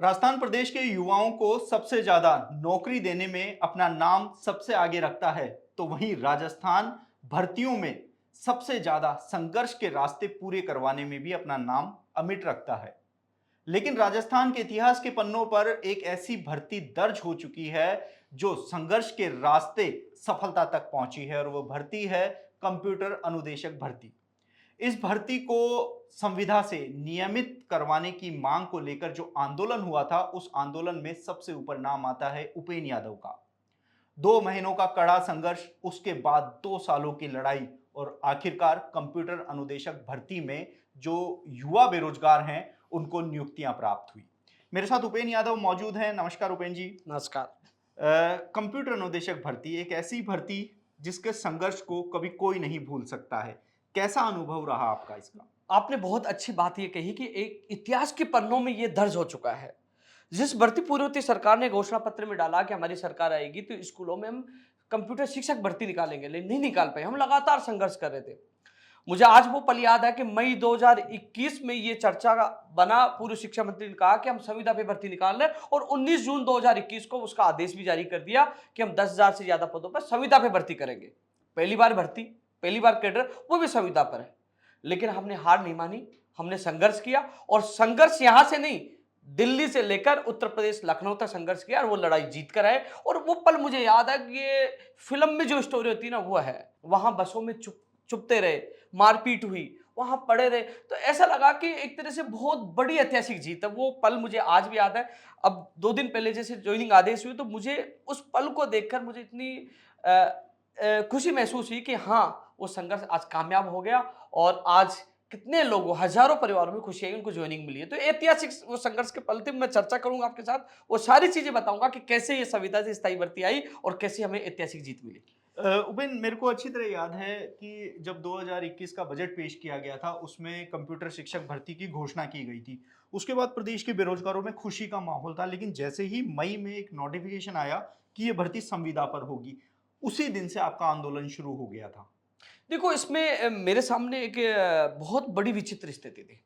राजस्थान प्रदेश के युवाओं को सबसे ज्यादा नौकरी देने में अपना नाम सबसे आगे रखता है, तो वहीं राजस्थान भर्तियों में सबसे ज्यादा संघर्ष के रास्ते पूरे करवाने में भी अपना नाम अमिट रखता है। लेकिन राजस्थान के इतिहास के पन्नों पर एक ऐसी भर्ती दर्ज हो चुकी है जो संघर्ष के रास्ते सफलता तक पहुंची है, और वो भर्ती है कंप्यूटर अनुदेशक भर्ती। इस भर्ती को संविदा से नियमित करवाने की मांग को लेकर जो आंदोलन हुआ था, उस आंदोलन में सबसे ऊपर नाम आता है उपेन यादव का। 2 महीनों का कड़ा संघर्ष, उसके बाद 2 सालों की लड़ाई, और आखिरकार कंप्यूटर अनुदेशक भर्ती में जो युवा बेरोजगार हैं उनको नियुक्तियां प्राप्त हुई। मेरे साथ उपेन यादव मौजूद हैं। नमस्कार उपेन जी। नमस्कार। कंप्यूटर अनुदेशक भर्ती एक ऐसी भर्ती जिसके संघर्ष को कभी कोई नहीं भूल सकता है। कैसा अनुभव रहा आपका इसका? आपने बहुत अच्छी बात ये कही कि एक इतिहास के पन्नों में ये दर्ज हो चुका है। जिस भर्ती पूर्ववर्ती सरकार ने घोषणा पत्र में डाला कि हमारी सरकार आएगी तो स्कूलों में हम कंप्यूटर शिक्षक भर्ती निकालेंगे, लेकिन नहीं निकाल पाए। हम लगातार संघर्ष कर रहे थे। मुझे आज वो पल याद है कि मई 2021 में ये चर्चा का बना। पूर्व शिक्षा मंत्री ने कहा कि हम संविदा पे भर्ती निकाल रहे हैं और 19 जून 2021 को उसका आदेश भी जारी कर दिया कि हम 10,000 से ज्यादा पदों पर संविदा पे भर्ती करेंगे। पहली बार भर्ती, पहली बार कैडर, वो भी संविदा पर है। लेकिन हमने हार नहीं मानी, हमने संघर्ष किया। और संघर्ष यहां से नहीं, दिल्ली से लेकर उत्तर प्रदेश लखनऊ तक संघर्ष किया और वो लड़ाई जीत कर आए। और वो पल मुझे याद है कि ये फिल्म में जो स्टोरी होती है ना, वो है। वहां बसों में चुपते रहे, मारपीट हुई, वहां पड़े रहे, तो ऐसा लगा कि एक तरह से बहुत बड़ी ऐतिहासिक जीत है। वो पल मुझे आज भी याद है। अब 2 दिन पहले जैसे ज्वाइनिंग आदेश हुई तो मुझे उस पल को देखकर मुझे इतनी खुशी महसूस हुई कि हाँ, वो संघर्ष आज कामयाब हो गया और आज कितने लोगों, हजारों परिवारों में खुशी आई, उनको ज्वाइनिंग मिली है। तो ऐतिहासिक वो संघर्ष के पल थे। मैं चर्चा करूंगा आपके साथ, वो सारी चीजें बताऊंगा कि कैसे ये संविदा से स्थायी भर्ती आई और कैसे हमें ऐतिहासिक जीत मिली। उपेन, मेरे को अच्छी तरह याद है कि जब 2021 का बजट पेश किया गया था, उसमें कंप्यूटर शिक्षक भर्ती की घोषणा की गई थी। उसके बाद प्रदेश के बेरोजगारों में खुशी का माहौल था, लेकिन जैसे ही मई में एक नोटिफिकेशन आया कि ये भर्ती संविदा पर होगी, उसी दिन से आपका आंदोलन शुरू हो गया था। देखो, इसमें मेरे सामने एक बहुत बड़ी विचित्र स्थिति थी।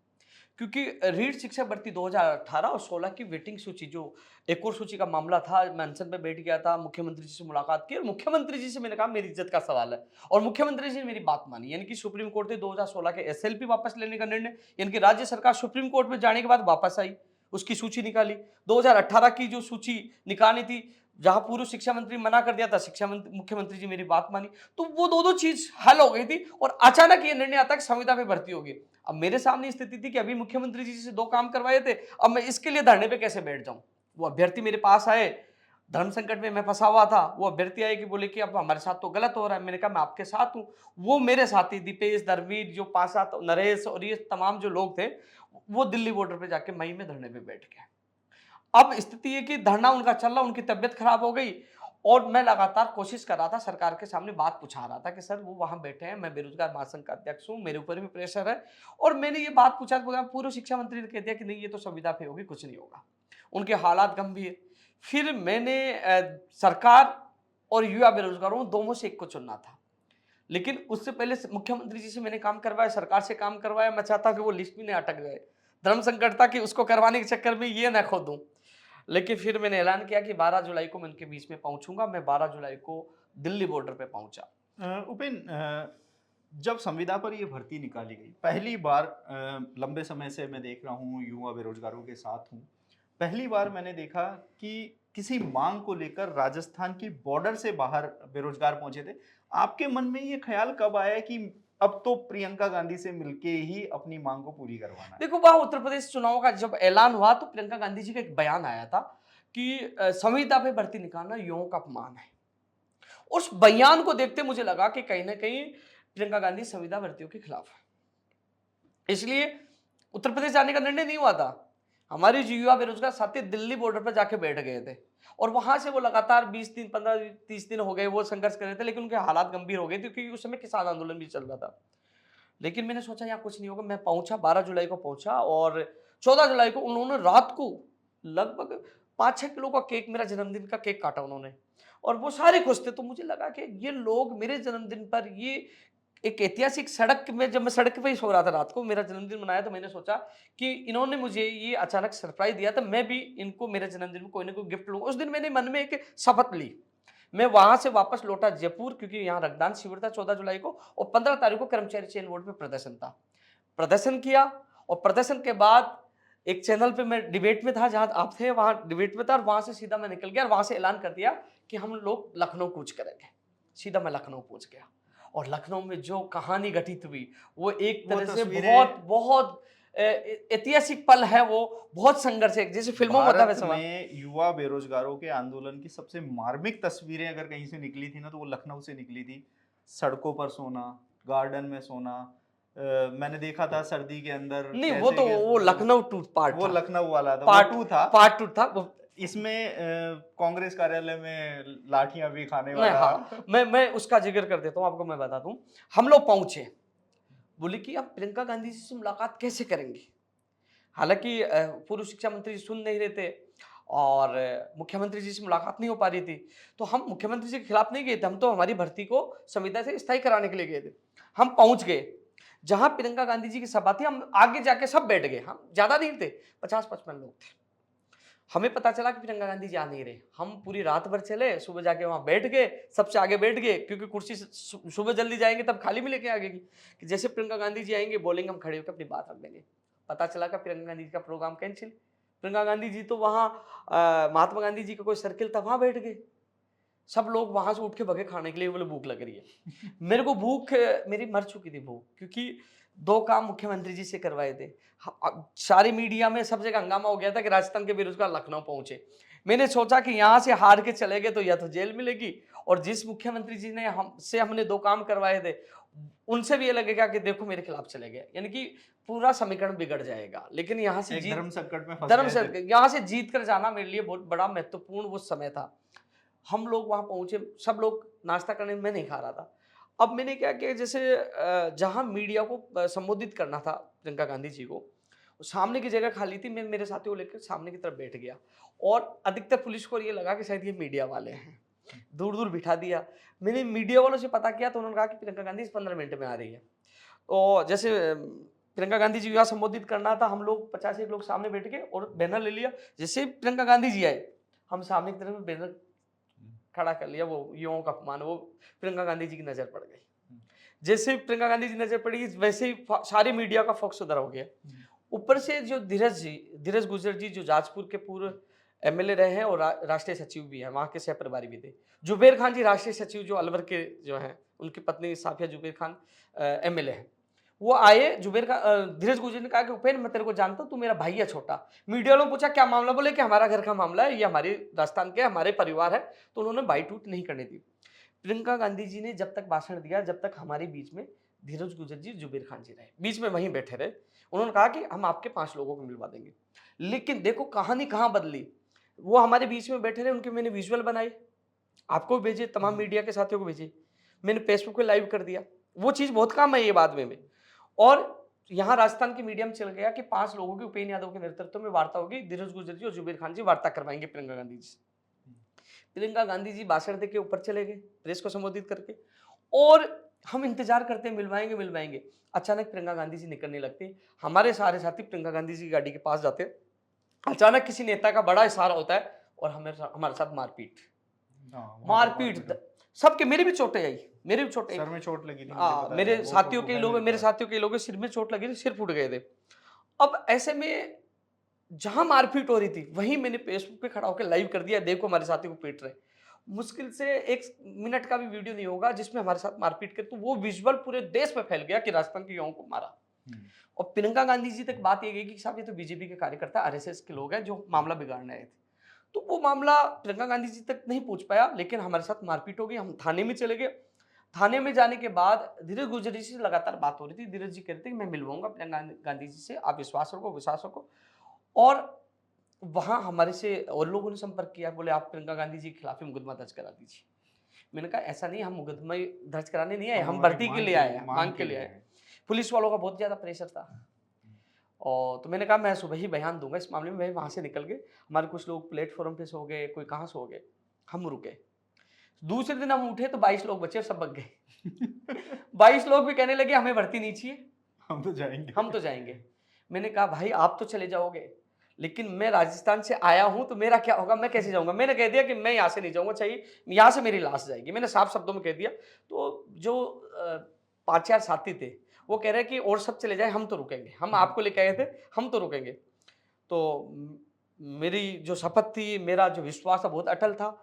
क्योंकि रीट शिक्षक भर्ती 2018 और 16 की वेटिंग सूची, जो एक और सूची का मामला था, मैं अनशन पे बैठ गया था, मुख्यमंत्री जी से मुलाकात की और मुख्यमंत्री जी से मैंने कहा मेरी इज्जत का सवाल है। और मुख्यमंत्री जी ने मेरी बात मानी। यानी कि सुप्रीम कोर्ट ने 2016 के एसएलपी वापस लेने का निर्णय, यानी कि राज्य सरकार सुप्रीम कोर्ट में जाने के बाद वापस आई, उसकी सूची निकाली। 2018 की जो सूची निकाली थी, जहां पूर्व शिक्षा मंत्री मना कर दिया था, शिक्षा मंत्री मुख्यमंत्री जी मेरी बात मानी, तो वो दो चीज हल हो गई थी। और अचानक ये निर्णय आता है कि संविदा पे भर्ती होगी। अब मेरे सामने स्थिति थी कि अभी मुख्यमंत्री जी से 2 काम करवाए थे, अब मैं इसके लिए धरने पे कैसे बैठ जाऊं। वो अभ्यर्थी मेरे पास आए, धर्म संकट में मैं फंसा हुआ था। वो अभ्यर्थी आए कि बोले कि अब हमारे साथ तो गलत हो रहा है। मैंने कहा मैं आपके साथ हूं। वो मेरे साथी दीपेश, धर्मवीर, जो 5-7 नरेश और ये तमाम जो लोग थे, वो दिल्ली बॉर्डर पे जाके मई में धरने पे बैठ गए। अब स्थिति है कि धरना उनका चल रहा, उनकी तबियत खराब हो गई और मैं लगातार कोशिश कर रहा था, सरकार के सामने बात पूछा रहा था कि सर वो वहां बैठे हैं, मैं बेरोजगार महासंघ का अध्यक्ष हूं, मेरे ऊपर भी प्रेशर है। और मैंने ये बात पूछा तो पूर्व शिक्षा मंत्री ने कह दिया कि नहीं, ये तो संविदा पे होगी, कुछ नहीं होगा। उनके हालात गंभीर। फिर मैंने सरकार और युवा बेरोजगारों दोनों से एक को चुनना था। लेकिन उससे पहले मुख्यमंत्री जी से मैंने काम करवाया, सरकार से काम करवाया। मैं चाहता कि वो लिस्ट में नहीं अटक गए। धर्म संकट था कि उसको करवाने के चक्कर में ये ना खो दूं। लेकिन फिर मैंने ऐलान किया कि 12 जुलाई को मैं उनके बीच में पहुंचूंगा। मैं 12 जुलाई को दिल्ली बॉर्डर पे पहुंचा। उपेन, जब संविदा पर ये भर्ती निकाली गई पहली बार, लंबे समय से मैं देख रहा हूँ, युवा बेरोजगारों के साथ हूँ, पहली बार मैंने देखा कि किसी मांग को लेकर राजस्थान की बॉर्डर से बाहर बेरोजगार पहुंचे थे। आपके मन में ये ख्याल कब आया कि अब तो प्रियंका गांधी से मिलके ही अपनी मांग को पूरी करवाना है? देखो, वहां उत्तर प्रदेश चुनाव का जब ऐलान हुआ तो प्रियंका गांधी जी का एक बयान आया था कि संविदा पे भर्ती निकालना युवाओं का अपमान है। उस बयान को देखते मुझे लगा कि कहीं ना कहीं प्रियंका गांधी संविदा भर्तियों के खिलाफ है। इसलिए उत्तर प्रदेश जाने का निर्णय नहीं हुआ था। हमारे जो युवा बेरोजगार साथी दिल्ली बॉर्डर पर जाके बैठ गए थे और वहां से वो लगातार 20 दिन, 15, 30 दिन हो गए वो संघर्ष कर रहे थे। लेकिन उनके हालात गंभीर हो गए थे क्योंकि उस समय किसान आंदोलन भी चल रहा था। लेकिन मैंने सोचा यहाँ कुछ नहीं होगा। मैं पहुंचा, 12 जुलाई को पहुंचा और 14 जुलाई को उन्होंने रात को लगभग 5-6 किलो का केक, मेरा जन्मदिन का केक काटा उन्होंने। और वो सारे खुश थे। तो मुझे लगा कि ये लोग मेरे जन्मदिन पर ये एक ऐतिहासिक सड़क में, जब मैं सड़क पे ही सो रहा था रात को, मेरा जन्मदिन मनाया, तो मैंने सोचा कि इन्होंने मुझे ये अचानक सरप्राइज दिया, तो मैं भी इनको मेरे जन्मदिन में कोई ना कोई गिफ्ट लूंगा। उस दिन मैंने मन में एक शपथ ली। मैं वहां से वापस लौटा जयपुर, क्योंकि यहाँ रक्तदान शिविर था 14 जुलाई को, और 15 तारीख को कर्मचारी चयन बोर्ड में प्रदर्शन था। प्रदर्शन किया, और प्रदर्शन के बाद एक चैनल पे मैं डिबेट में था, जहां आप थे वहां डिबेट में था, और वहां से सीधा मैं निकल गया, और वहां से ऐलान कर दिया कि हम लोग लखनऊ कूच करेंगे। सीधा मैं लखनऊ पहुंच गया, और लखनऊ में जो कहानी घटित हुई, वो एक वो तरह से तस्वीरें बहुत बहुत ऐतिहासिक पल है। वो बहुत संघर्ष है, जैसे फिल्मों में होता है भारत वैसा हुआ। में युवा बेरोजगारों के आंदोलन की सबसे मार्मिक तस्वीरें अगर कहीं से निकली थी ना, तो वो लखनऊ से निकली थी। सड़कों पर सोना, गार्डन में सोना। मैंने देखा था सर्दी के अंदर नहीं, वो कैसे तो वो लखनऊ टू पार्ट वो था। लखनऊ वाला था, पार्ट वो 2 था। पार्ट टू था वो। इसमें कांग्रेस कार्यालय में लाठियां भी खाने नहीं, वाला। हाँ, मैं उसका जिक्र कर देता हूँ आपको। मैं बता दूं, हम लोग पहुंचे, बोले कि आप प्रियंका गांधी जी से मुलाकात कैसे करेंगे। हालांकि पूर्व शिक्षा मंत्री जी सुन नहीं रहे थे, और मुख्यमंत्री जी से मुलाकात नहीं हो पा रही थी। तो हम मुख्यमंत्री जी के खिलाफ नहीं गए थे, हम तो हमारी भर्ती को संविदा से स्थायी कराने के लिए गए थे। हम पहुंच गए जहां प्रियंका गांधी जी की सभा थी, हम आगे जाके सब बैठ गए। हम ज्यादा नहीं थे, 50-55 लोग थे। हमें पता चला कि प्रियंका गांधी जी आ नहीं रहे। हम पूरी रात भर चले, सुबह जाके वहां बैठ गए, सबसे आगे बैठ गए, क्योंकि कुर्सी सुबह जल्दी जाएंगे तब खाली मिलेगी आगे की, कि जैसे प्रियंका गांधी जी आएंगे बोलेंगे, हम खड़े होकर अपनी बात रख देंगे। पता चला कि प्रियंका गांधी जी का प्रोग्राम कैंसिल। प्रियंका गांधी जी तो वहाँ महात्मा गांधी जी का कोई सर्किल था, वहां बैठ गए। सब लोग वहां से उठ के भगे खाने के लिए, बोले भूख लग रही है। मेरे को भूख, मेरी मर चुकी थी भूख, क्योंकि 2 काम मुख्यमंत्री जी से करवाए थे। सारी मीडिया में सब जगह हंगामा हो गया था कि राजस्थान के बेरोजगार लखनऊ पहुंचे। मैंने सोचा कि यहाँ से हार के चले गए तो या तो जेल मिलेगी, और जिस मुख्यमंत्री जी ने हमने 2 काम करवाए थे, उनसे भी ये लगेगा कि देखो मेरे खिलाफ चले गए, यानी कि पूरा समीकरण बिगड़ जाएगा। लेकिन यहाँ से एक धर्म संकट में फंस धर्म गए से थे। यहाँ से जीत कर जाना मेरे लिए बहुत बड़ा महत्वपूर्ण वो समय था। हम लोग वहाँ पहुँचे, सब लोग नाश्ता करने, मैं नहीं खा रहा था। अब मैंने क्या किया, जैसे जहाँ मीडिया को संबोधित करना था प्रियंका गांधी जी को, सामने की जगह खाली थी। मैं मेरे साथियों को लेकर सामने की तरफ बैठ गया, और अधिकतर पुलिस को ये लगा कि शायद ये मीडिया वाले हैं, दूर दूर बिठा दिया। मैंने मीडिया वालों से पता किया, तो उन्होंने कहा कि प्रियंका गांधी इस 15 मिनट में आ रही है। और जैसे प्रियंका गांधी जी को यहाँ संबोधित करना था, हम लोग 50 लोग सामने बैठ गए और बैनर ले लिया। जैसे ही प्रियंका गांधी जी आए, हम सामने की तरफ बैनर खड़ा कर लिया। वो युवाओं का अपमान, वो प्रियंका गांधी जी की नजर पड़ गई। जैसे ही प्रियंका गांधी जी नजर पड़ी, वैसे ही सारे मीडिया का फोकस उधर हो गया। ऊपर से जो धीरज गुर्जर जी, जो जाजपुर के पूर्व एमएलए रहे हैं और राष्ट्रीय सचिव भी हैं, वहाँ के सह प्रभारी भी थे। जुबेर खान जी राष्ट्रीय सचिव, जो अलवर के जो हैं, उनकी पत्नी साफिया जुबेर खान एमएलए हैं। वो आए, धीरज गुर्जर ने कहा कि उपेंद्र, मैं तेरे को जानता हूँ, तू मेरा भाई है छोटा। मीडिया वालों ने पूछा क्या मामला, बोले कि हमारा घर का मामला है, ये हमारे राजस्थान के हमारे परिवार है। तो उन्होंने बाइटूट नहीं करने दी। प्रियंका गांधी जी ने जब तक भाषण दिया, जब तक हमारे बीच में धीरज गुर्जर जी, जुबेर खान जी रहे, बीच में वहीं बैठे रहे। उन्होंने कहा कि हम आपके 5 लोगों को मिलवा देंगे। लेकिन देखो कहानी कहाँ बदली। वो हमारे बीच में बैठे रहे, उनके मैंने विजुअल बनाए, आपको भी भेजे, तमाम मीडिया के साथियों को भेजे, मैंने फेसबुक पे लाइव कर दिया। वो चीज बहुत काम है ये बाद में। और यहाँ राजस्थान के मीडिया में चल गया कि 5 लोगों की उपेंद्र यादव के नेतृत्व में वार्ता होगी, धीरज गुर्जर जी और जुबेर खान जी वार्ता करवाएंगे प्रियंका गांधी जी से। प्रियंका गांधी जी भाषण देके ऊपर चले गए, प्रेस को संबोधित करके, और हम इंतजार करते मिलवाएंगे मिलवाएंगे। अचानक प्रियंका गांधी जी निकलने लगते, हमारे सारे साथी प्रियंका गांधी जी की गाड़ी के पास जाते, अचानक किसी नेता का बड़ा इशारा होता है और हमारे साथ मारपीट। मारपीट सबके, मेरे भी चोटें आई, मेरे भी चोटें, सर में चोट लगी थी, मुझे पता है, मेरे वो साथियों फोटो के है लोग, मेरे मेरे पास। साथियों के लोगों सिर में चोट लगी थी, सिर फूट गए थे। अब ऐसे में जहां मारपीट हो रही थी, वहीं मैंने फेसबुक पे खड़ा होकर लाइव कर दिया, देखो हमारे साथी को पीट रहे। मुश्किल से 1 मिनट का भी वीडियो नहीं होगा जिसमें हमारे साथ मारपीट कर, तो वो विजुअल पूरे देश में फैल गया कि राजस्थान के युवाओं को मारा। और प्रियंका गांधी जी तक बात ये गई कि साहब ये तो बीजेपी के कार्यकर्ता, आरएसएस के लोग हैं जो मामला बिगाड़ने आए थे। तो वो मामला प्रियंका गांधी जी तक नहीं पहुंच पाया, लेकिन हमारे साथ मारपीट हो गई, हम थाने में चले गए। थाने में जाने के बाद धीरज गुर्जर जी से लगातार बात हो रही थी। धीरज जी कहते थे कि मैं मिलवाऊंगा प्रियंका गांधी जी से, आप विश्वास रखो। और वहां हमारे से और लोगों ने संपर्क किया, बोले आप प्रियंका गांधी जी के खिलाफ ही मुकदमा दर्ज करा दीजिए। मैंने कहा ऐसा नहीं, हम मुकदमा दर्ज कराने नहीं आए, हम भर्ती के लिए आए हैं, मांग के लिए आए। पुलिस वालों का बहुत ज्यादा प्रेशर था, और तो मैंने कहा मैं सुबह ही बयान दूंगा इस मामले में। मैं वहां से निकल गए, हमारे कुछ लोग प्लेटफॉर्म पे सो गए, कोई कहाँ सो गए, हम रुके। दूसरे दिन हम उठे तो 22 लोग बचे और सब भग गए। 22 लोग भी कहने लगे हमें भर्ती नहीं चाहिए, हम तो जाएंगे। हम तो जाएंगे। मैंने कहा भाई आप तो चले जाओगे, लेकिन मैं राजस्थान से आया हूं तो मेरा क्या होगा, मैं कैसे जाऊंगा। मैंने कह दिया कि मैं यहाँ से नहीं जाऊंगा, चाहिए यहाँ से मेरी लाश जाएगी, मैंने साफ शब्दों में कह दिया। तो जो 5-4 साथी थे वो कह रहे कि और सब चले जाए, हम तो रुकेंगे, हम आपको लेके आए थे, हम तो रुकेंगे। तो मेरी जो शपथ थी, मेरा जो विश्वास था बहुत अटल था।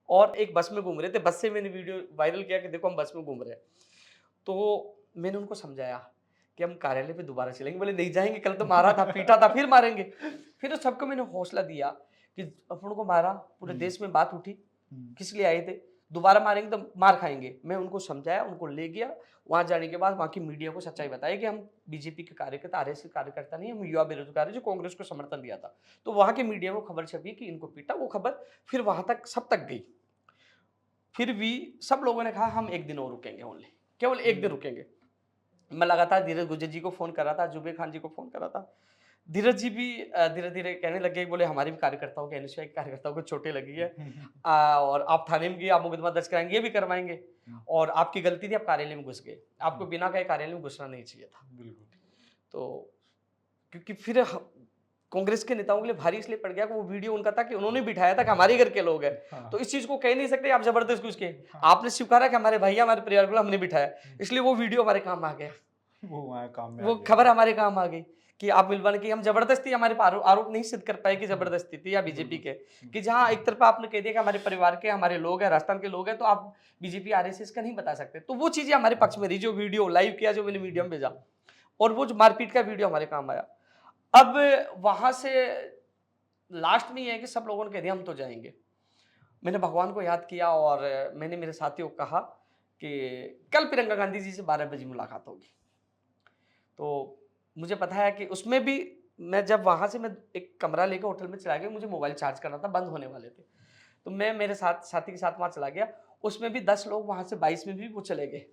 और एक बस में घूम रहे थे, बस से मैंने वीडियो वायरल किया कि देखो हम बस में घूम रहे हैं। तो मैंने उनको समझाया कि हम कार्यालय पे दोबारा चलेंगे। बोले नहीं जाएंगे, कल तो मारा था, पीटा था, फिर मारेंगे। फिर तो सबको मैंने हौसला दिया कि अपन को मारा, पूरे देश में बात उठी, किस लिए आए थे, दोबारा मारेंगे तो मार खाएंगे। मैं उनको समझाया, उनको ले गया। वहां जाने के बाद वहां की मीडिया को सच्चाई बताई कि हम बीजेपी के कार्यकर्ता, आरएसएस के कार्यकर्ता नहीं, हम युवा बेरोजगार है जो कांग्रेस को समर्थन दिया था। तो वहां की मीडिया को खबर छपी कि इनको पीटा, वो खबर फिर वहां तक सब तक गई। फिर भी सब लोगों ने कहा हम एक दिन और रुकेंगे, ओनली केवल एक दिन रुकेंगे। मैं लगातार धीरज गुज्जर जी को फोन कर रहा था, जुबेर खान जी को फोन कर रहा था। धीरज जी भी धीरे धीरे कहने लगे, बोले हमारे भी कार्यकर्ताओं के, एनएसयूआई के कार्यकर्ताओं को चोटें लगी है, और आप थाने में गए, आप मुकदमा दर्ज कराएंगे, ये भी करवाएंगे, और आपकी गलती थी, आप कार्यालय में घुस गए, आपको बिना कहे कार्यालय में घुसना नहीं चाहिए था। बिल्कुल। तो क्योंकि फिर कांग्रेस के नेताओं के लिए भारी इसलिए पड़ गया कि वो वीडियो उनका था कि उन्होंने बिठाया था कि हमारे घर के लोग हैं। हाँ। तो इस चीज को कह नहीं सकते आप जबरदस्त घुस के, आपने स्वीकारा कि हमारे भैया, हमारे परिवार को हमने बिठाया, इसलिए वो वीडियो हमारे काम आ गया, वो वहाँ काम में वो आ गया। खबर हमारे काम आ गई कि आप मिलवाने की, हम जबरदस्ती, हमारे पर आरोप नहीं सिद्ध कर पाए कि जबरदस्ती थी या बीजेपी के, कि जहां एक तरफ आपने कह दिया कि हमारे परिवार के, हमारे लोग हैं, राजस्थान के लोग हैं, तो आप बीजेपी आरएसएस का नहीं बता सकते। तो वो चीजें हमारे पक्ष में रही, जो वीडियो लाइव किया, जो मैंने मीडिया में भेजा, और वो जो मारपीट का वीडियो हमारे काम आया। अब वहां से लास्ट में ये है कि सब लोगों ने कह दिया हम तो जाएंगे। मैंने भगवान को याद किया और मैंने मेरे साथियों को कहा कि कल प्रियंका गांधी जी से 12 बजे मुलाकात होगी। तो मुझे पता है कि उसमें भी मैं जब वहाँ से मैं एक कमरा लेकर होटल में चला गया, मुझे मोबाइल चार्ज करना था, बंद होने वाले थे, तो मैं मेरे साथी के साथ वहाँ चला गया। उसमें भी 10 लोग वहाँ से 22 में भी वो चले गए,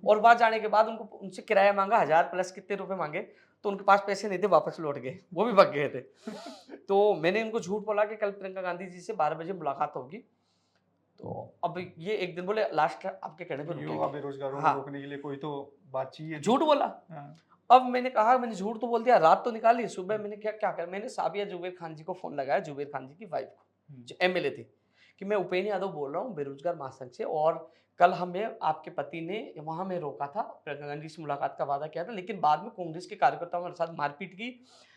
और वहाँ जाने के बाद उनसे किराया मांगा 1000 प्लस कितने रुपए मांगे, तो उनके पास पैसे नहीं थे, वापस लौट गए, वो भी भग गए थे। तो मैंने इनको झूठ बोला कि कल प्रियंका गांधी जी से 12 बजे मुलाकात होगी। तो अब ये एक दिन बोले लास्ट आपके कहने पर युवा बेरोजगारों को रोकने के लिए कोई तो बात चाहिए। झूठ बोला। अब मैंने कहा, मैंने झूठ तो बोल दिया, रात तो निकाली, सुबह मैंने क्या कर, मैंने साबिया जुबेर खान जी को फोन लगाया, जुबेर खान जी की वाइफ को, जो एमएलए थी, कि मैं उपेंद्र यादव बोल रहा हूँ बेरोजगार महासंघ से, और कल हमें आपके पति ने वहां में रोका था, प्रियंका गांधी से मुलाकात का वादा किया था, लेकिन बाद में कांग्रेस के कार्यकर्ताओं हमारे साथ मारपीट की,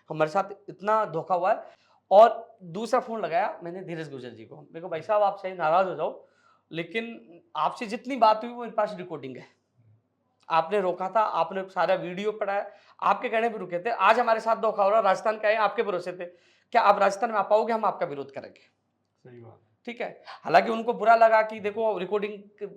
हमारे साथ इतना धोखा हुआ है। और दूसरा फोन लगाया मैंने धीरज गुज्जर जी को, मेरे को भाई साहब आप चाहे नाराज हो जाओ, लेकिन आपसे जितनी बात हुई वो मेरे पास रिकॉर्डिंग है, आपने रोका था, आपने सारा वीडियो पढ़ा है, आपके कहने पर रुके थे, आज हमारे साथ धोखा हो रहा, राजस्थान के आए आपके भरोसे थे, क्या आप राजस्थान में आ पाओगे, हम आपका विरोध करेंगे। सही बात, ठीक है। हालांकि उनको बुरा लगा कि देखो रिकॉर्डिंग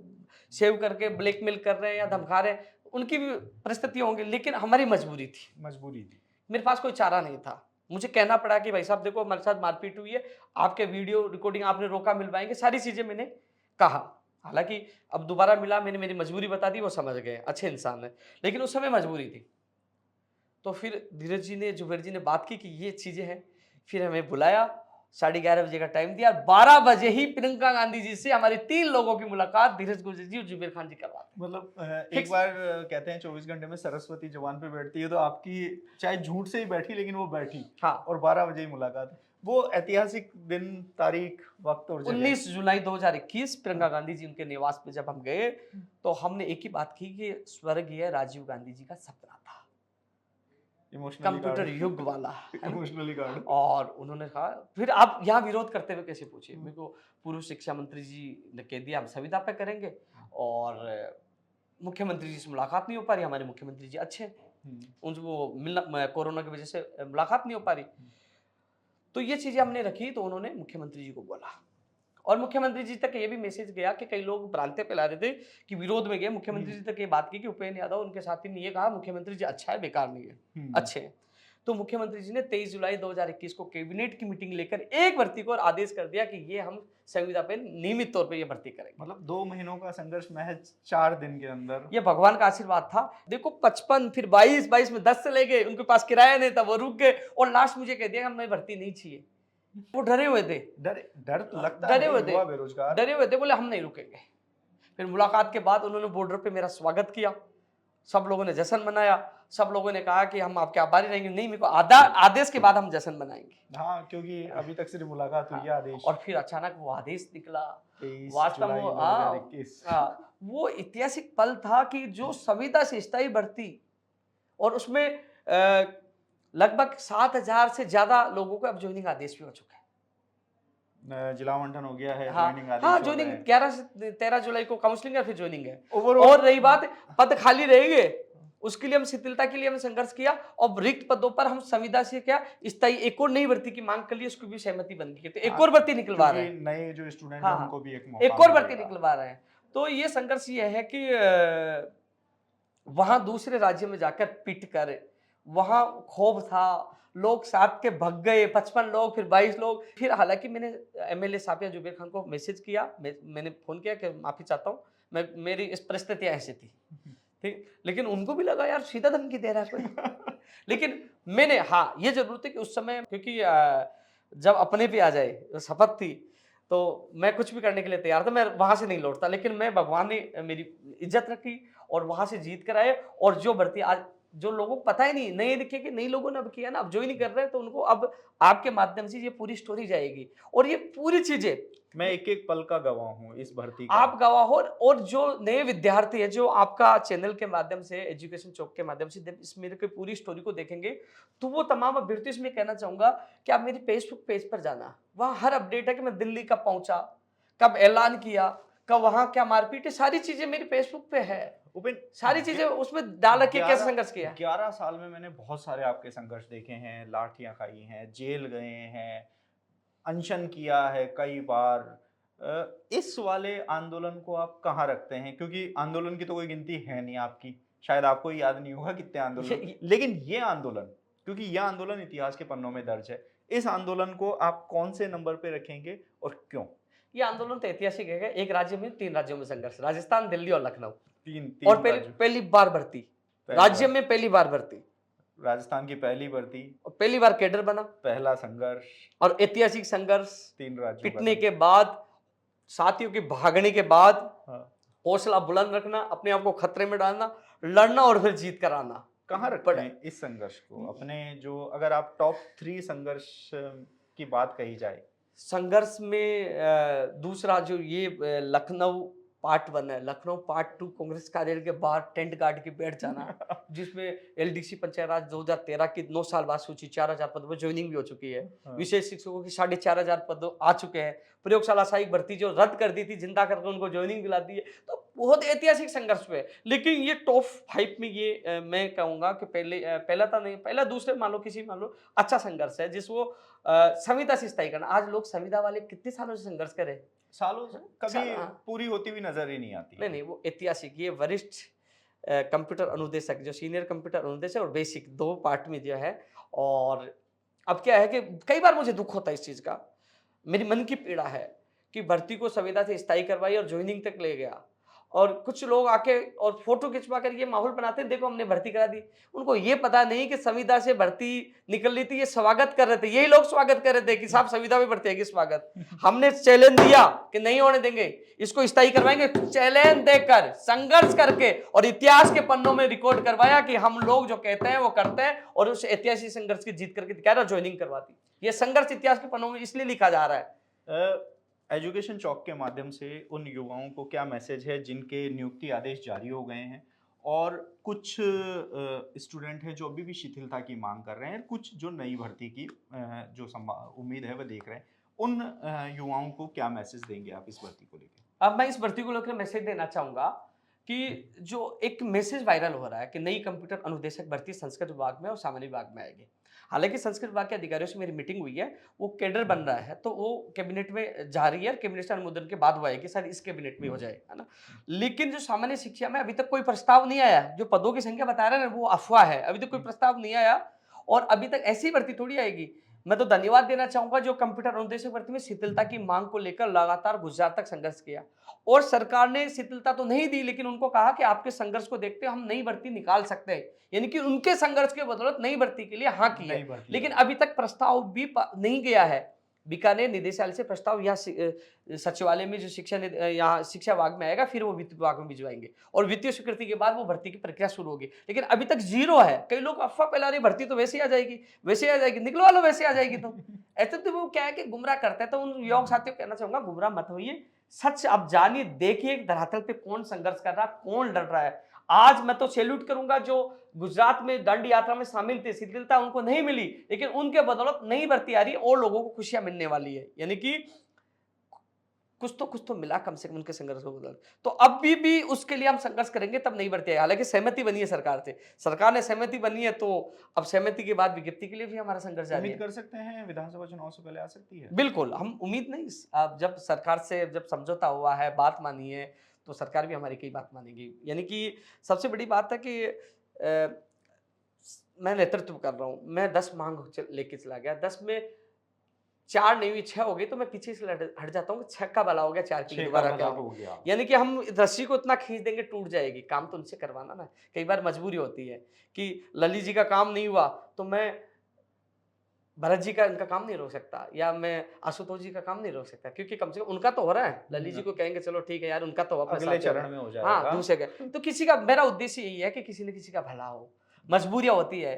सेव करके ब्लैकमेल कर रहे हैं या धमका रहे हैं, उनकी भी परिस्थिति होंगी, लेकिन हमारी मजबूरी थी, मेरे पास कोई चारा नहीं था, मुझे कहना पड़ा कि भाई साहब देखो हमारे साथ मारपीट हुई है, आपके वीडियो रिकॉर्डिंग आपने रोका, मिलवाएंगे, सारी चीजें मैंने कहा। हालांकि अब दोबारा मिला, मैंने मेरी मजबूरी बता दी, वो समझ गए, अच्छे इंसान है, लेकिन उस समय मजबूरी थी। तो फिर धीरज जी ने, जुबेर जी ने बात की कि ये चीजें हैं, फिर हमें बुलाया, 11:30 बजे का टाइम दिया, 12 बजे ही प्रियंका गांधी जी से हमारी 3 लोगों की मुलाकात धीरज गुज्जर जी और जुबेर खान जी करवाते। मतलब एक बार कहते हैं 24 घंटे में सरस्वती जवान पे बैठती है, तो आपकी चाहे झूठ से ही बैठी, लेकिन वो बैठी। हाँ। और 12 बजे ही मुलाकात, वो ऐतिहासिक दिन, तारीख, वक्त और 19 जुलाई 2021 प्रियंका गांधी जी उनके निवास पे जब हम गए, तो हमने एक ही बात की कि स्वर्गीय राजीव गांधी जी का सपना था, कंप्यूटर युग वाला, इमोशनली गार्ड। और उन्होंने कहा, फिर आप यहाँ विरोध करते हुए कैसे पूछिए, मेरे को पूर्व शिक्षा मंत्री जी ने कह दिया हम संविदा पे करेंगे, और मुख्यमंत्री जी से मुलाकात नहीं हो पा रही, हमारे मुख्यमंत्री जी अच्छे, उनको मिलना, कोरोना की वजह से मुलाकात नहीं हो पा रही। तो ये चीजें हमने रखी, तो उन्होंने मुख्यमंत्री जी को बोला, और मुख्यमंत्री जी तक ये भी मैसेज गया कि कई लोग भ्रांति फैला रहे थे कि विरोध में गए, मुख्यमंत्री जी तक ये बात की कि उपेंद्र यादव उनके साथी ने ये कहा मुख्यमंत्री जी अच्छा है, बेकार नहीं है, अच्छे हैं। तो मुख्यमंत्री जी ने 23 जुलाई 2021 को कैबिनेट की मीटिंग लेकर एक भर्ती को आदेश कर दिया कि ये हम संविदा पे नियमित तौर पे ये भर्ती करेंगे। मतलब 2 महीनों का संघर्ष महज 4 दिन के अंदर, ये भगवान का आशीर्वाद था। देखो 55 फिर 22 में 10 चले गए, उनके पास किराया नहीं था, वो रुक गए, और लास्ट मुझे कह दिया कि हमें भर्ती नहीं चाहिए। वो डरे हुए थे, डर डर तो लगता डरे है हुए थे, युवा बेरोजगार। डरे हुए थे, बोले हम नहीं रुकेंगे। फिर मुलाकात के बाद उन्होंने बॉर्डर पे मेरा स्वागत किया, सब लोगों ने जश्न मनाया, सब लोगों ने कहा कि हम आपके आभारी रहेंगे। नहीं, मेरे को आदेश के बाद हम जश्न मनाएंगे। हाँ, क्योंकि अभी तक सिर्फ मुलाकात हुई है, हाँ, आदेश और फिर अचानक वो आदेश निकला। 23 वास्तव में जुलाई हाँ, 2021। वो ऐतिहासिक पल था कि जो संविदा से स्थायी भर्ती, और उसमें लगभग 7,000 से ज्यादा लोगों को अब ज्वाइनिंग आदेश भी हो चुका है। जिला आवंटन हो गया है, हाँ ज्वाइनिंग हाँ, आदेश हो ज्वाइनिंग गए हैं। 11 से 13 जुलाई को काउंसलिंग या फिर ज्वाइनिंग है। ओवरऑल और रही बात पद खाली रहेंगे, उसके लिए हम शिथिलता के लिए हमने संघर्ष किया, और रिक्त पदों पर हम संविदा से क्या स्थायी एक और नई भर्ती की मांग कर लिए, उसकी भी सहमति बन गई। तो एक और भर्ती निकलवा रहे हैं, नए जो स्टूडेंट हाँ हैं हाँ, उनको भी एक मौका एक और भर्ती मिलेगा। निकलवा रहे हैं। तो ये संघर्ष ये है कि वहां दूसरे राज्य में जाकर पिट कर, वहां क्षोभ था, लोग साथ के भग गए, 55 लोग, फिर 22 लोग। फिर हालांकि मैंने एमएलए साफिया जुबेर खान को मैसेज किया, मैंने फोन किया कि माफी चाहता हूँ, मेरी इस परिस्थितियां ऐसी थी, ठीक। लेकिन उनको भी लगा यार सीधा धमकी दे रहा है कोई। लेकिन मैंने, हाँ ये जरूर है कि उस समय, क्योंकि जब अपने पे आ जाए, शपथ थी, तो मैं कुछ भी करने के लिए तैयार था, मैं वहां से नहीं लौटता। लेकिन मैं, भगवान ने मेरी इज्जत रखी और वहां से जीत कर आए। और जो भर्ती आज जो लोगों को पता ही नहीं, नए दिखे कि नई लोगों ने अब किया ना, अब जो ही नहीं कर रहे हैं, तो उनको अब आपके माध्यम से ये पूरी स्टोरी जाएगी, और ये पूरी चीजें मैं एक एक पल का गवाह हूँ इस भर्ती का। आप गवाह हो। और जो नए विद्यार्थी है, जो आपका चैनल के माध्यम से, एजुकेशन चौक के माध्यम से इस मेरे की पूरी स्टोरी को देखेंगे, तो वो तमाम अभ्यर्थी, इसमें कहना चाहूंगा कि आप मेरी फेसबुक पेज पर जाना, वहां हर अपडेट है कि मैं दिल्ली कब पहुंचा, कब ऐलान किया, कब वहां क्या मारपीट है, सारी चीजें मेरी फेसबुक पे है। उपेन, सारी चीजें उसमें डाल रखी है, कैसे संघर्ष किया। 11 साल में मैंने बहुत सारे आपके संघर्ष देखे हैं, लाठियां खाई हैं, जेल गए हैं, अनशन किया है कई बार। इस वाले आंदोलन को आप कहाँ रखते हैं? क्योंकि आंदोलन की तो कोई गिनती है नहीं आपकी, शायद आपको ही याद नहीं होगा कितने आंदोलन, लेकिन ये आंदोलन, क्योंकि यह आंदोलन इतिहास के पन्नों में दर्ज है, इस आंदोलन को आप कौन से नंबर पे रखेंगे और क्यों? ये आंदोलन तो ऐतिहासिक है। एक राज्य में 3 राज्यों में संघर्ष, राजस्थान, दिल्ली और लखनऊ। तीन और तीन राज्य, पहली बार भर्ती, राज्य में पहली बार भर्ती, राजस्थान की पहली भर्ती, और पहली बार कैडर बना, पहला संघर्ष, और ऐतिहासिक संघर्ष। 3 राज्यों पिटने का। के बाद, साथियों के भागने के बाद, हाँ। हौसला बुलंद रखना, अपने आप को खतरे में डालना, लड़ना और फिर जीत कर आना। कहाँ रखते हैं इस संघर्ष को अपने, जो अगर आप टॉप 3 संघर्ष की बात कही जाए? संघर्ष में दूसरा जो ये लखनऊ पार्ट 1 है, लखनऊ पार्ट 2, कांग्रेस कार्यालय के बाहर टेंट गाड़ के बैठ जाना, जिसमें एलडीसी पंचायत राज 2013 की 9 साल बाद सूची 4,000 पदों पर ज्वाइनिंग भी हो चुकी है। हाँ। विशेष शिक्षकों की 4,500 पद आ चुके हैं। प्रयोगशाला सहायक भर्ती जो रद्द कर दी थी, जिंदा करके उनको ज्वाइनिंग दिला दी है। तो बहुत ऐतिहासिक संघर्ष हुए। लेकिन ये टॉप 5 में ये मैं कहूंगा कि पहला था नहीं, पहला दूसरे मान लो अच्छा संघर्ष है, जिस वो संविदा से स्थायी करना। आज लोग संविदा वाले कितने सालों से संघर्ष करे, सालों से कभी हाँ। पूरी होती हुई नजर ही नहीं आती। नहीं, वो ऐतिहासिक, ये वरिष्ठ कंप्यूटर अनुदेशक, जो सीनियर कंप्यूटर अनुदेशक और बेसिक 2 पार्ट में जो है। और अब क्या है कि कई बार मुझे दुख होता है इस चीज का, मेरी मन की पीड़ा है कि भर्ती को संविदा से स्थायी करवाई और ज्वाइनिंग तक ले गया, और कुछ लोग आके और फोटो खिंचवा कर ये माहौल बनाते हैं, देखो हमने भर्ती करा दी। उनको ये पता नहीं कि संविदा से भर्ती निकल रही थी, ये स्वागत कर रहे थे, यही लोग स्वागत कर रहे थे कि साहब संविदा में भर्ती है, स्वागत। हमने चैलेंज दिया कि नहीं होने देंगे, इसको स्थायी करवाएंगे, चैलेंज देकर, संघर्ष करके, और इतिहास के पन्नों में रिकॉर्ड करवाया कि हम लोग जो कहते हैं वो करते हैं, और उस ऐतिहासिक संघर्ष की जीत करके दिखाया, ज्वाइनिंग करवाती। ये संघर्ष इतिहास के पन्नों में इसलिए लिखा जा रहा है। एजुकेशन चौक के माध्यम से उन युवाओं को क्या मैसेज है जिनके नियुक्ति आदेश जारी हो गए हैं, और कुछ स्टूडेंट हैं जो अभी भी शिथिलता की मांग कर रहे हैं, कुछ जो नई भर्ती की जो उम्मीद है वह देख रहे हैं, उन युवाओं को क्या मैसेज देंगे आप इस भर्ती को लेकर? अब मैं इस भर्ती को लेकर मैसेज देना चाहूंगा कि जो एक मैसेज वायरल हो रहा है कि नई कंप्यूटर अनुदेशक भर्ती संस्कृत विभाग में और सामान्य विभाग में आएगी। हालांकि संस्कृत विभाग के अधिकारियों से मेरी मीटिंग हुई है, वो कैडर बन रहा है, तो वो कैबिनेट में जा रही है, कैबिनेट से अनुमोदन के बाद वो आएगी, शायद इस कैबिनेट में हो जाए, है ना। लेकिन जो सामान्य शिक्षा में अभी तक कोई प्रस्ताव नहीं आया, जो पदों की संख्या बता रहे हैं वो अफवाह है, अभी तक कोई प्रस्ताव नहीं आया, और अभी तक ऐसी भर्ती थोड़ी आएगी। मैं तो धन्यवाद देना चाहूंगा जो कंप्यूटर अनुदेशक भर्ती में शिथिलता की मांग को लेकर लगातार गुजरात तक संघर्ष किया, और सरकार ने शिथिलता तो नहीं दी, लेकिन उनको कहा कि आपके संघर्ष को देखते हम नई भर्ती निकाल सकते हैं, यानी कि उनके संघर्ष के बदौलत नई भर्ती के लिए हाँ की है। लेकिन अभी तक प्रस्ताव भी नहीं गया है। बीकानेर निदेशालय से प्रस्ताव यहाँ सचिवालय में जो यहाँ शिक्षा विभाग में आएगा, फिर वो वित्त विभाग में भिजवाएंगे और वित्तीय स्वीकृति के बाद वो भर्ती की प्रक्रिया शुरू होगी। लेकिन अभी तक जीरो है। कई लोग अफवाह फैला रहे भर्ती तो वैसे ही आ जाएगी, वैसे ही आ जाएगी, निकलवा लो वैसे आ जाएगी। तो ऐसे तो वो क्या है कि गुमराह करते हैं। तो उन युवा साथियों को कहना चाहूंगा, गुमराह मत होइए, सच आप जानिए, देखिए धरातल पे कौन संघर्ष कर रहा है, कौन लड़ रहा है। आज मैं तो सैल्यूट करूंगा जो गुजरात में दांडी यात्रा में शामिल थे, शिथिलता उनको नहीं मिली, लेकिन उनके बदौलत नई भर्ती आ रही है और लोगों को खुशियां मिलने वाली है। यानी कि कुछ तो मिला कम से कम उनके संघर्ष को बदल। तो अभी भी उसके लिए हम संघर्ष करेंगे, तब नई भर्ती आएगी। हालांकि सहमति बनी है सरकार से, सरकार ने सहमति बनी है, तो अब सहमति के बाद विज्ञप्ति के लिए भी हमारा संघर्ष जारी उम्मीद है। कर सकते हैं विधानसभा चुनाव से पहले आ सकती है? बिल्कुल, हम उम्मीद नहीं, अब जब सरकार से जब समझौता हुआ है, बात मानी है, तो सरकार भी हमारी कई बात मानेगी। यानी कि सबसे बड़ी बात है कि मैं नेतृत्व कर रहा हूँ, मैं 10 मांग लेके चला गया, 10 में 4 नहीं हुई, 6 हो गई, तो मैं पीछे से हट जाता हूँ, 6 का भला हो गया, 4 के लिए 6 का दोबारा भला क्या हो गया। यानी कि हम रस्सी को इतना खींच देंगे टूट जाएगी। काम तो उनसे करवाना ना, कई बार मजबूरी होती है कि ललित जी का काम नहीं हुआ तो मैं भरत जी का इनका काम नहीं रोक सकता, या मैं आशुतोष जी का काम नहीं रोक सकता, क्योंकि कम से कम उनका तो हो रहा है। ललित जी को कहेंगे चलो ठीक है यार, उनका तो अपने अगले साथ चरण में हो हाँ, जाएगा। दूसरे का। तो किसी का, मेरा उद्देश्य यही है कि किसी न किसी का भला हो। मजबूरियां होती है,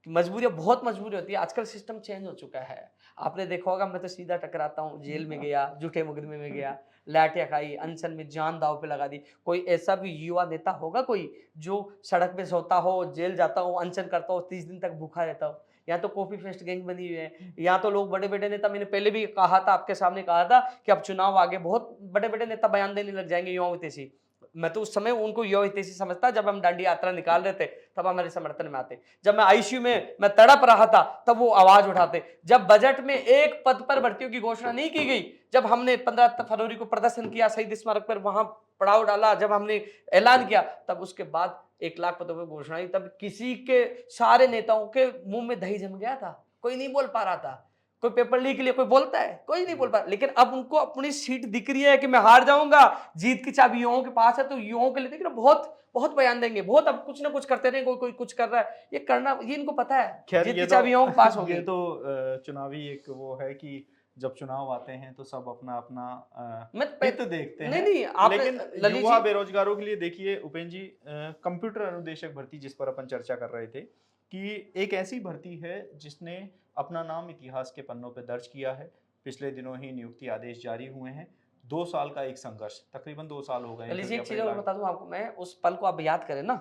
मजबूरियां बहुत मजबूरी होती है। आजकल सिस्टम चेंज हो चुका है, आपने देखा होगा, मैं तो सीधा टकराता हूँ, जेल में गया, झूठे मुकदमे में गया, लाठियां खाई, अनशन में जान दाव पे लगा दी। कोई ऐसा भी युवा नेता होगा कोई जो सड़क पे सोता हो, जेल जाता हो, अनशन करता हो, 30 दिन तक भूखा रहता हो? यहाँ तो कॉपी फेस्ट गैंग बनी हुई है। यहाँ तो लोग बड़े बड़े नेता, मैंने पहले भी कहा था, आपके सामने कहा था कि अब चुनाव आगे बहुत बड़े बड़े नेता बयान देने लग जाएंगे युवाओं हितैषी। मैं तो उस समय उनको युवा हितैषी समझता, जब हम दांडी यात्रा निकाल रहे थे तब हमारे समर्थन में आते, जब मैं आईसीयू में मैं तड़प रहा था तब वो आवाज उठाते, जब बजट में एक पद पर भर्तियों की घोषणा नहीं की गई, जब हमने 15 फरवरी को प्रदर्शन किया शहीद स्मारक पर, वहां पड़ाव डाला, जब हमने ऐलान किया, तब उसके बाद 1 लाख पदों पर घोषणा हुई, तब किसी के, सारे नेताओं के मुंह में दही जम गया था, कोई नहीं बोल पा रहा था। कोई पेपर लीक के लिए कोई बोलता है? कोई नहीं बोल पा रहा। लेकिन अब उनको अपनी सीट दिख रही है कि मैं हार जाऊंगा, जीत की चाबी युवाओं के पास है, तो युवाओं के लिए देखिए बहुत बहुत बयान देंगे, बहुत अब कुछ ना कुछ करते रहे, कोई कुछ कर रहा है, ये करना, ये इनको पता है, खैर जीत ये की तो चाबी युवाओं के पास होगी। ये तो चुनावी एक वो है कि जब चुनाव आते हैं तो सब अपना अपना मैं हित देखते नहीं हैं। नहीं, आप लेकिन ललित युवा जी, बेरोजगारों के लिए देखिए उपेंद्र जी, कंप्यूटर अनुदेशक भर्ती जिस पर अपन चर्चा कर रहे थे, कि एक ऐसी भर्ती है जिसने अपना नाम इतिहास के पन्नों पर दर्ज किया है। पिछले दिनों ही नियुक्ति आदेश जारी हुए हैं। 2 साल का एक संघर्ष, तकरीबन 2 साल हो गए हैं, ललित जी क्योंकि एक चीज अप्रैल और बता दूं आपको मैं, उस पल को आप याद करें ना,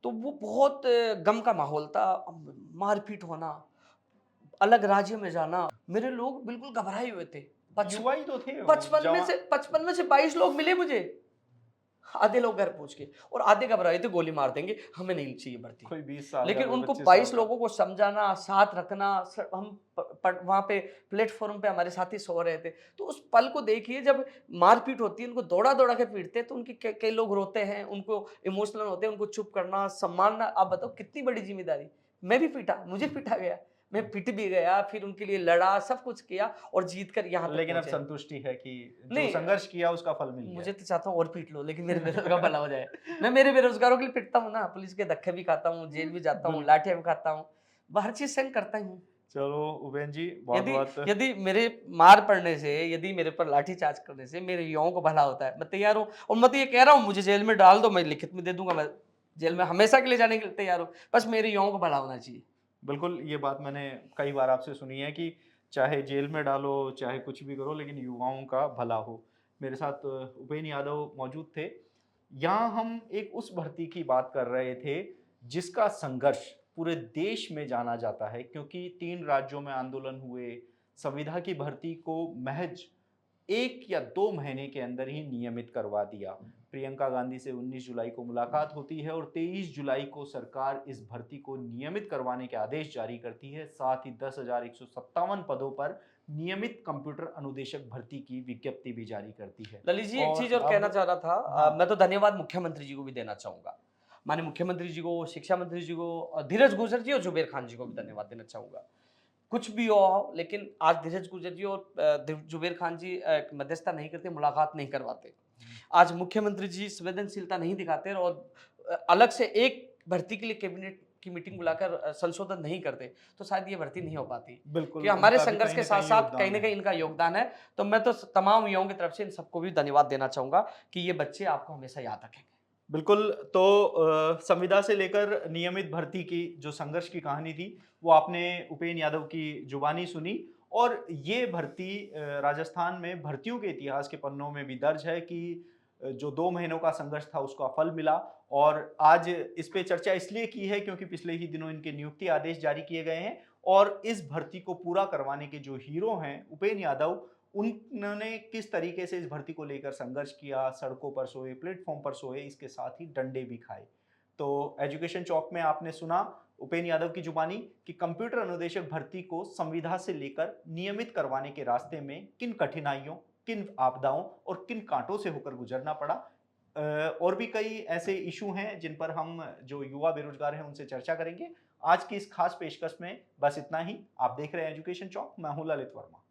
तो वो बहुत गम का माहौल था, मारपीट होना, अलग राज्य में जाना, मेरे लोग बिल्कुल घबराए हुए थे। युवा ही तो थे वो, 55 में से 22 लोग मिले मुझे, आधे लोग घर पहुंच गए और आधे घबराए थे, गोली मार देंगे, हमें नहीं चाहिए भर्ती। कोई 20 साल का, लेकिन कोई उनको 25 22 साल का। लोगों को समझाना, साथ रखना, हम वहां पे प्लेटफॉर्म पे हमारे साथी सो रहे थे, तो उस पल को देखिए, जब मारपीट होती है, उनको दौड़ा दौड़ा के पीटते हैं, तो उनके कई लोग रोते हैं, उनको इमोशनल होते हैं, उनको चुप करना, सम्मानना, आप बताओ कितनी बड़ी जिम्मेदारी। मैं भी पीटा, मुझे पीटा गया, मैं पिट भी गया, फिर उनके लिए लड़ा, सब कुछ किया और जीत कर यहाँ तक लेकिन अब पहुंचे। संतुष्टि है कि जो नहीं, संघर्ष किया उसका फल मिल गया। मुझे तो चाहता हूँ और पीट लो, लेकिन मेरे बेरोजगार का भला हो जाए। मैं मेरे बेरोजगारों के लिए पिटता हूँ ना, पुलिस के धक्के भी खाता हूँ, जेल भी जाता हूँ, लाठियां भी खाता हूँ, हर चीज सहन करता हूँ। चलो उपेंद्र जी, बहुत यदि बहुत यदि मेरे मार पड़ने से, यदि मेरे पर लाठीचार्ज करने से मेरे युवाओं को भला होता है, मैं तैयार हूँ। और मैं तो ये कह रहा हूँ, मुझे जेल में डाल दो, मैं लिखित में दे दूंगा, मैं जेल में हमेशा के लिए जाने के लिए तैयार हूँ, बस मेरे युवाओं को भला होना चाहिए। बिल्कुल, ये बात मैंने कई बार आपसे सुनी है कि चाहे जेल में डालो, चाहे कुछ भी करो, लेकिन युवाओं का भला हो। मेरे साथ उपेंद्र यादव मौजूद थे। यहाँ हम एक उस भर्ती की बात कर रहे थे जिसका संघर्ष पूरे देश में जाना जाता है, क्योंकि 3 राज्यों में आंदोलन हुए। संविदा की भर्ती को महज 1 या 2 महीने के अंदर ही नियमित करवा दिया। प्रियंका गांधी से 19 जुलाई को मुलाकात होती है और 23 जुलाई को सरकार इस भर्ती को नियमित करवाने के आदेश जारी करती है। साथ ही 10,157 पदों पर नियमित कंप्यूटर अनुदेशक भर्ती की विज्ञप्ति भी जारी करती है। ललित जी एक चीज और अब कहना चाह रहा था, हाँ। मैं तो धन्यवाद मुख्यमंत्री जी को भी देना चाहूंगा, माननीय मुख्यमंत्री जी को, शिक्षा मंत्री जी को, और धीरज गुर्जर जी और जुबेर खान जी को भी धन्यवाद देना चाहूंगा। कुछ भी हो, लेकिन आज धीरज गुर्जर जी और जुबेर खान जी मध्यस्थता नहीं करते, मुलाकात नहीं करवाते। आज मुख्यमंत्री जी संवेदनशीलता नहीं दिखाते और अलग से एक भर्ती के लिए कैबिनेट की मीटिंग बुलाकर संशोधन नहीं करते तो शायद ये भर्ती नहीं हो पाती। बिल्कुल, कि हमारे उनका भी संघर्ष कहीं के न साथ कहीं साथ कहीं योगदान ना है। कहीं इनका योगदान है। तो मैं तो तमाम युवाओं की तरफ से इन सबको भी धन्यवाद देना चाहूंगा कि ये बच्चे आपको हमेशा याद रखेंगे। बिल्कुल, तो संविदा से लेकर नियमित भर्ती की जो संघर्ष की कहानी थी, वो आपने उपेन यादव की जुबानी सुनी और ये भर्ती राजस्थान में भर्तियों के इतिहास के पन्नों में भी दर्ज है कि जो 2 महीनों का संघर्ष था उसका फल मिला और आज इस पे चर्चा इसलिए की है क्योंकि पिछले ही दिनों इनके नियुक्ति आदेश जारी किए गए हैं और इस भर्ती को पूरा करवाने के जो हीरो हैं, उपेन यादव, उन्होंने किस तरीके से इस भर्ती को लेकर संघर्ष किया, सड़कों पर सोए, प्लेटफ़ॉर्म पर सोए, इसके साथ ही डंडे भी खाए। तो एजुकेशन चौक में आपने सुना उपेन यादव की जुबानी कि कंप्यूटर अनुदेशक भर्ती को संविदा से लेकर नियमित करवाने के रास्ते में किन कठिनाइयों, किन आपदाओं और किन कांटों से होकर गुजरना पड़ा। और भी कई ऐसे इश्यू हैं जिन पर हम जो युवा बेरोजगार हैं उनसे चर्चा करेंगे। आज की इस खास पेशकश में बस इतना ही। आप देख रहे हैं एजुकेशन चौक, मैं हूं ललित वर्मा।